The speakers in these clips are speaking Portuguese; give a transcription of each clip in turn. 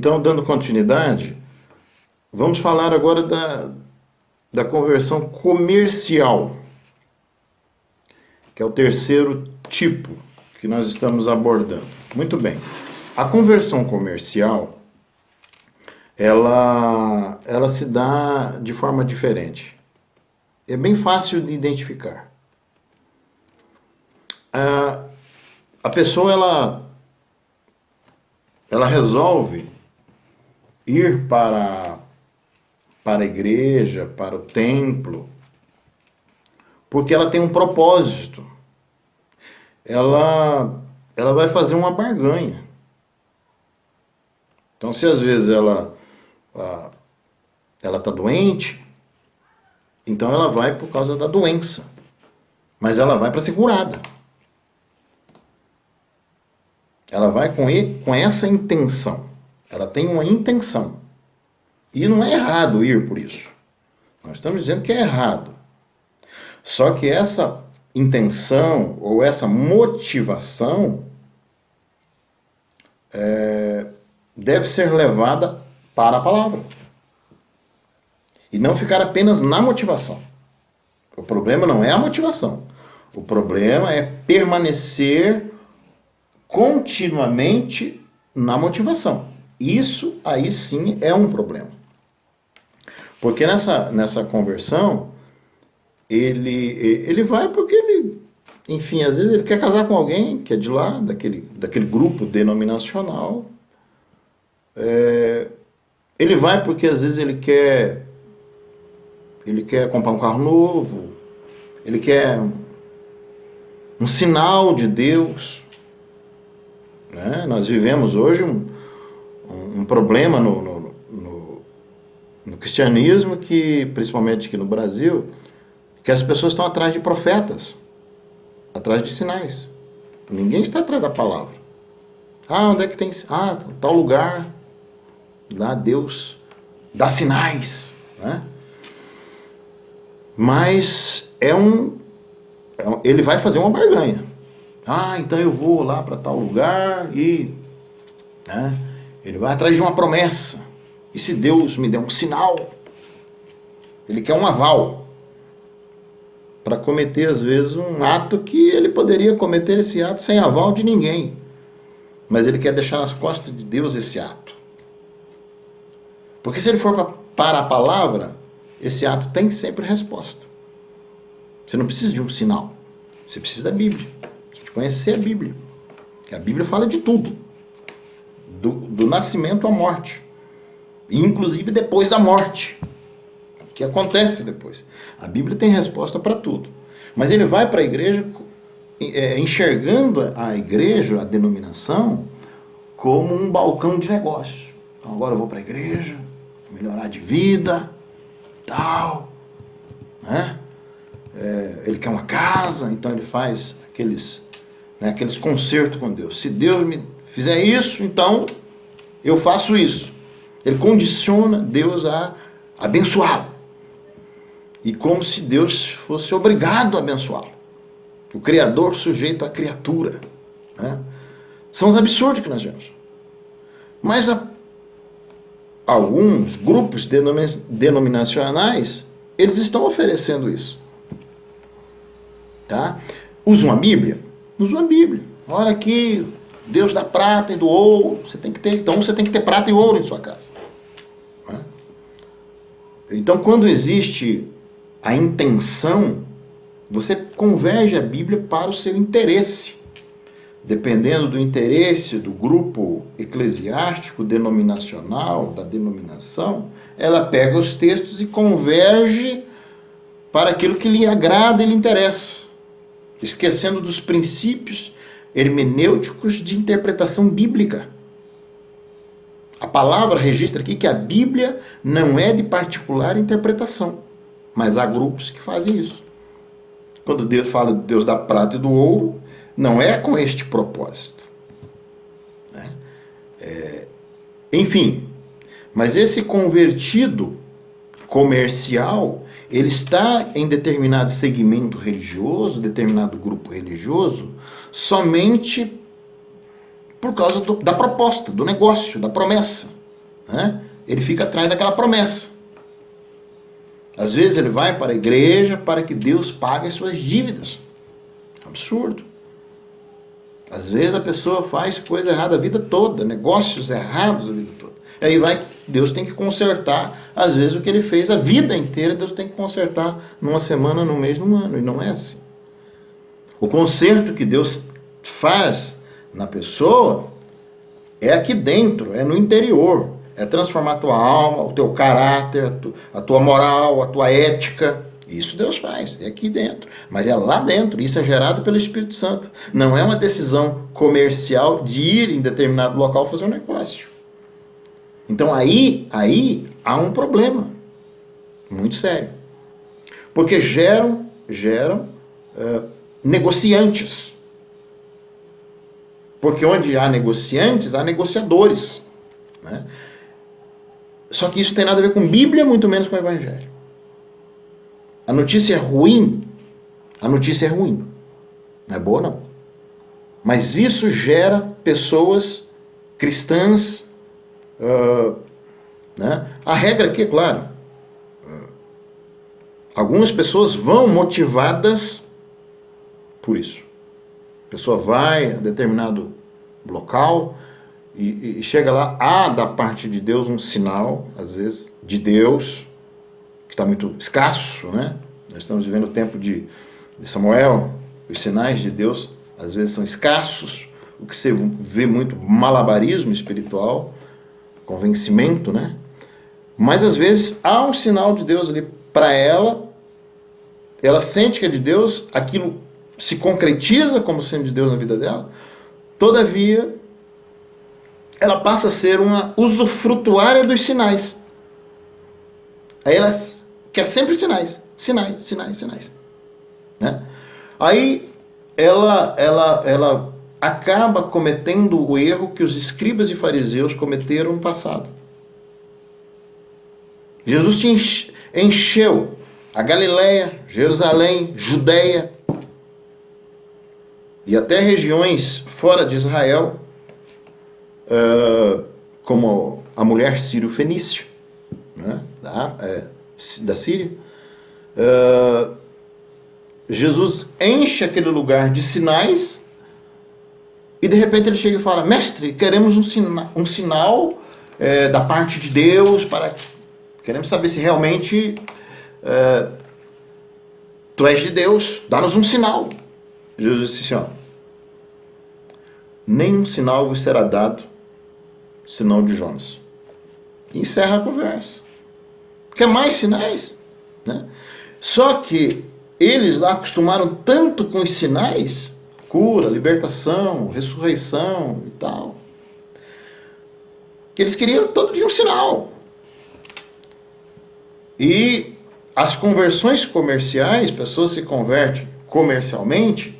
Então, dando continuidade, vamos falar agora da conversão comercial, que é o terceiro tipo que nós estamos abordando. Muito bem. A conversão comercial, ela se dá de forma diferente. É bem fácil de identificar. A pessoa, ela resolve ir para a igreja, para o templo, porque ela tem um propósito. Ela vai fazer uma barganha. Então, se às vezes ela está doente, então ela vai por causa da doença. Mas ela vai para ser curada. Ela vai com essa intenção. Ela tem uma intenção. E não é errado ir por isso. Nós estamos dizendo que é errado. Só que essa intenção ou essa motivação deve ser levada para a palavra. E não ficar apenas na motivação. O problema não é a motivação. O problema é permanecer continuamente na motivação. Isso aí sim é um problema. Porque nessa conversão, ele vai porque ele, enfim, às vezes ele quer casar com alguém que é de lá, daquele grupo denominacional. Ele vai porque às vezes ele quer comprar um carro novo, ele quer um sinal de Deus. Né? Nós vivemos hoje um problema no cristianismo, que, principalmente aqui no Brasil, que as pessoas estão atrás de profetas, atrás de sinais. Ninguém está atrás da palavra. Onde é que tem? Tal lugar, lá Deus dá sinais. Né? Mas ele vai fazer uma barganha. Então eu vou lá para tal lugar e... Né? Ele vai atrás de uma promessa. E se Deus me der um sinal, ele quer um aval para cometer, às vezes, um ato que ele poderia cometer esse ato sem aval de ninguém. Mas ele quer deixar nas costas de Deus esse ato. Porque se ele for para a palavra, esse ato tem sempre resposta. Você não precisa de um sinal. Você precisa da Bíblia. Você precisa conhecer a Bíblia. Porque a Bíblia fala de tudo. Do nascimento à morte. Inclusive depois da morte. O que acontece depois? A Bíblia tem resposta para tudo. Mas ele vai para a igreja enxergando a igreja, a denominação, como um balcão de negócio. Então agora eu vou para a igreja, melhorar de vida, tal. Né? Ele quer uma casa, então ele faz aqueles concertos com Deus. Se Deus me fizer isso, então eu faço isso. Ele condiciona Deus a abençoá-lo. E como se Deus fosse obrigado a abençoá-lo. O Criador sujeito à criatura. Né? São os absurdos que nós vemos. Mas alguns grupos denominacionais, eles estão oferecendo isso. Tá? Usam a Bíblia? Usam a Bíblia. Olha aqui, Deus dá prata e do ouro. Então você tem que ter prata e ouro em sua casa. Então, quando existe a intenção, você converge a Bíblia para o seu interesse. Dependendo do interesse do grupo eclesiástico, denominacional, da denominação, ela pega os textos e converge para aquilo que lhe agrada e lhe interessa, esquecendo dos princípios hermenêuticos de interpretação bíblica. A palavra registra aqui que a Bíblia não é de particular interpretação, mas há grupos que fazem isso. Quando Deus fala de Deus da prata e do ouro, não é com este propósito. Né? Enfim, mas esse convertido comercial, ele está em determinado segmento religioso, determinado grupo religioso, somente por causa da proposta, do negócio, da promessa. né? Ele fica atrás daquela promessa. Às vezes ele vai para a igreja para que Deus pague as suas dívidas. Absurdo. Às vezes a pessoa faz coisa errada a vida toda, negócios errados a vida toda. E aí Deus tem que consertar, às vezes, o que ele fez a vida inteira, Deus tem que consertar numa semana, num mês, num ano. E não é assim. O conserto que Deus faz na pessoa é aqui dentro, é no interior. É transformar a tua alma, o teu caráter, a tua moral, a tua ética. Isso Deus faz, é aqui dentro. Mas é lá dentro, isso é gerado pelo Espírito Santo. Não é uma decisão comercial de ir em determinado local fazer um negócio. Então aí há um problema muito sério. Porque geram negociantes. Porque onde há negociantes, há negociadores, né? Só que isso tem nada a ver com Bíblia, muito menos com o Evangelho. A notícia é ruim. Não é boa, não. Mas isso gera pessoas cristãs. Né? A regra aqui, é claro. Algumas pessoas vão motivadas por isso. A pessoa vai a determinado local e chega lá, há da parte de Deus um sinal, às vezes, de Deus, que está muito escasso, né? Nós estamos vivendo o tempo de Samuel, os sinais de Deus, às vezes, são escassos, o que você vê muito malabarismo espiritual, convencimento, né? Mas, às vezes, há um sinal de Deus ali para ela sente que é de Deus, aquilo se concretiza como sendo de Deus na vida dela, todavia, ela passa a ser uma usufrutuária dos sinais. Aí ela quer sempre sinais. Né? Aí ela acaba cometendo o erro que os escribas e fariseus cometeram no passado. Jesus encheu a Galileia, Jerusalém, Judeia e até regiões fora de Israel, como a mulher sírio-fenícia, né, da Síria. Jesus enche aquele lugar de sinais e de repente ele chega e fala: mestre, queremos um sinal da parte de Deus, queremos saber se realmente tu és de Deus, dá-nos um sinal. Jesus disse assim: nenhum sinal vos será dado senão de Jonas. E encerra a conversa. Quer mais sinais? Né? Só que eles lá acostumaram tanto com os sinais, cura, libertação, ressurreição e tal, que eles queriam todo dia um sinal. E as conversões comerciais, pessoas se convertem comercialmente,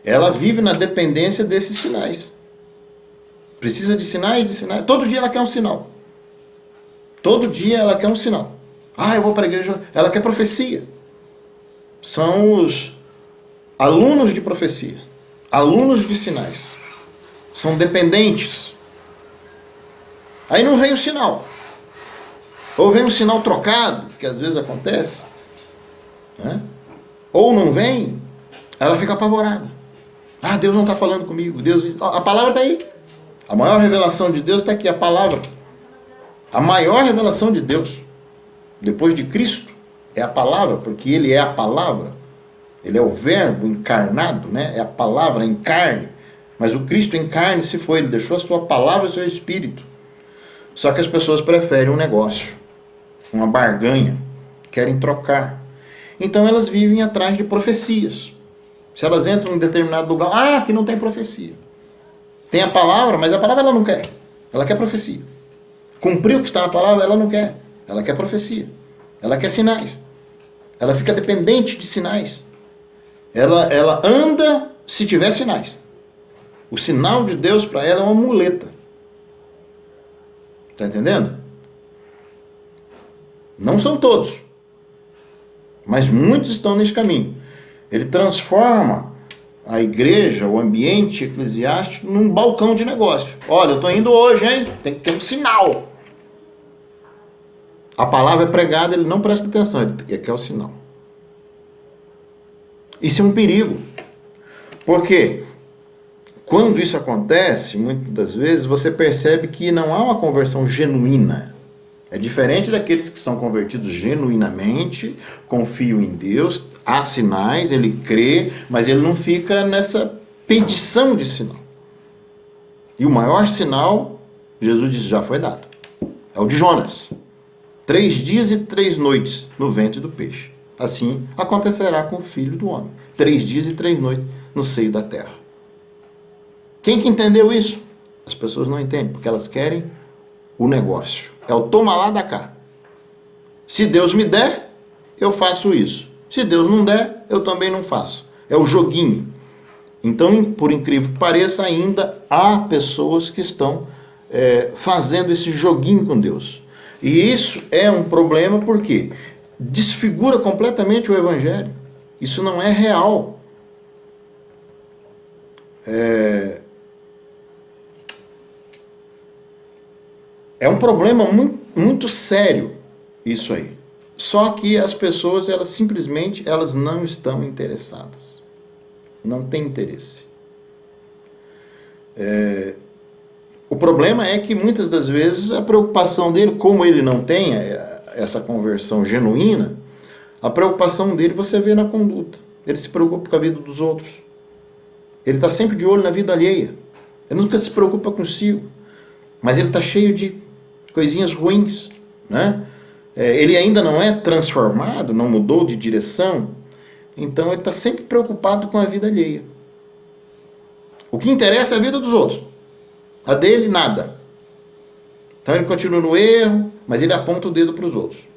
ela vive na dependência desses sinais. Precisa de sinais, Todo dia ela quer um sinal. Todo dia ela quer um sinal. Eu vou para a igreja. Ela quer profecia. São os alunos de profecia. Alunos de sinais. São dependentes. Aí não vem o sinal. Ou vem um sinal trocado, que às vezes acontece. Né? Ou não vem, ela fica apavorada. Deus não está falando comigo. A palavra está aí. A maior revelação de Deus está aqui, a palavra. A maior revelação de Deus, depois de Cristo, é a palavra, porque Ele é a palavra. Ele é o verbo encarnado, né? É a palavra em carne. Mas o Cristo em carne se foi, Ele deixou a sua palavra e o seu espírito. Só que as pessoas preferem um negócio, uma barganha, querem trocar. Então elas vivem atrás de profecias. Se elas entram em determinado lugar, aqui não tem profecia. Tem a palavra, mas a palavra ela não quer. Ela quer profecia. Cumprir o que está na palavra, ela não quer. Ela quer profecia. Ela quer sinais. Ela fica dependente de sinais. Ela anda se tiver sinais. O sinal de Deus para ela é uma muleta. Está entendendo? Não são todos. Mas muitos estão nesse caminho. Ele transforma a igreja, o ambiente eclesiástico, num balcão de negócio. Olha, eu estou indo hoje, hein? Tem que ter um sinal. A palavra é pregada, ele não presta atenção, ele quer o sinal. Isso é um perigo. Porque quando isso acontece, muitas das vezes, você percebe que não há uma conversão genuína. É diferente daqueles que são convertidos genuinamente, confiam em Deus, há sinais, ele crê, mas ele não fica nessa pedição de sinal. E o maior sinal, Jesus disse, já foi dado. É o de Jonas. 3 dias e 3 noites no ventre do peixe. Assim acontecerá com o Filho do Homem. 3 dias e 3 noites no seio da terra. Quem que entendeu isso? As pessoas não entendem, porque elas querem o negócio. É o toma lá da cá. Se Deus me der, eu faço isso. Se Deus não der, eu também não faço. É o joguinho. Então, por incrível que pareça, ainda há pessoas que estão fazendo esse joguinho com Deus. E isso é um problema porque desfigura completamente o Evangelho. Isso não é real. É um problema muito, muito sério isso aí. Só que as pessoas, elas simplesmente não estão interessadas. Não tem interesse. O problema é que muitas das vezes a preocupação dele, como ele não tem essa conversão genuína, a preocupação dele você vê na conduta. Ele se preocupa com a vida dos outros. Ele está sempre de olho na vida alheia. Ele nunca se preocupa consigo. Mas ele está cheio de coisinhas ruins, né? Ele ainda não é transformado, não mudou de direção. Então ele está sempre preocupado com a vida alheia. O que interessa é a vida dos outros. A dele, nada. Então ele continua no erro, mas ele aponta o dedo para os outros.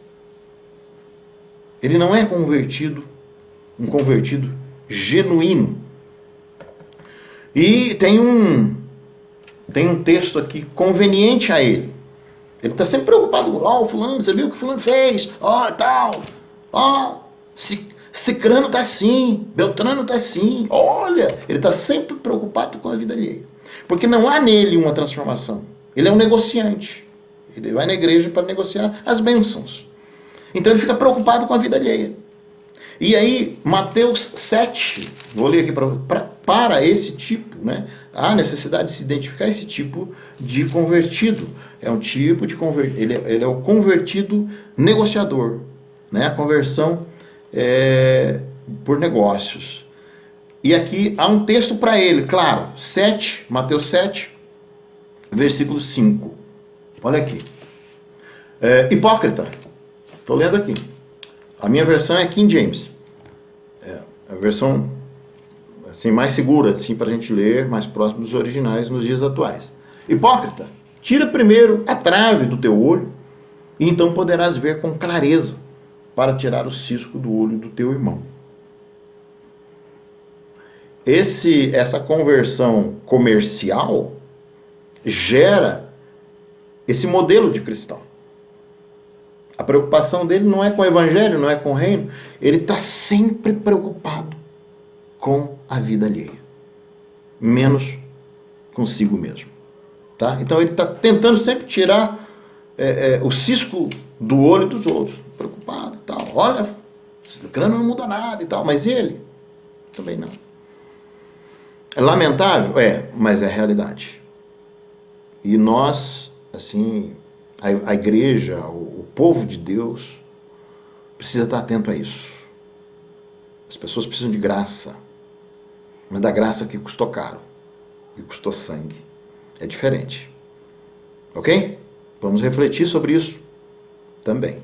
Ele não é convertido, um convertido genuíno. E tem um texto aqui conveniente a ele. Ele está sempre preocupado. Ó, fulano, você viu o que fulano fez? Ó, tal. Ó, Cicrano está assim, Beltrano está assim. Olha, ele está sempre preocupado com a vida alheia. Porque não há nele uma transformação. Ele é um negociante. Ele vai na igreja para negociar as bênçãos. Então ele fica preocupado com a vida alheia. E aí, Mateus 7, vou ler aqui para esse tipo, né? Há necessidade de se identificar esse tipo de convertido. É um tipo de convertido, ele é o convertido negociador, né? A conversão por negócios. E aqui há um texto para ele, claro, Mateus 7, versículo 5. Olha aqui. Hipócrita. Estou lendo aqui. A minha versão é King James. A versão assim, mais segura assim, para a gente ler, mais próximo dos originais nos dias atuais. Hipócrita, tira primeiro a trave do teu olho, e então poderás ver com clareza para tirar o cisco do olho do teu irmão. Essa conversão comercial gera esse modelo de cristão. A preocupação dele não é com o evangelho, não é com o reino. Ele está sempre preocupado com a vida alheia. Menos consigo mesmo. Tá? Então ele está tentando sempre tirar o cisco do olho dos outros. Preocupado e tal. Olha, esse crânio não muda nada e tal. Mas ele? Também não. É lamentável? Mas é realidade. E nós, assim, a igreja, o povo de Deus, precisa estar atento a isso. As pessoas precisam de graça. Mas da graça que custou caro. Que custou sangue. É diferente. Ok? Vamos refletir sobre isso também.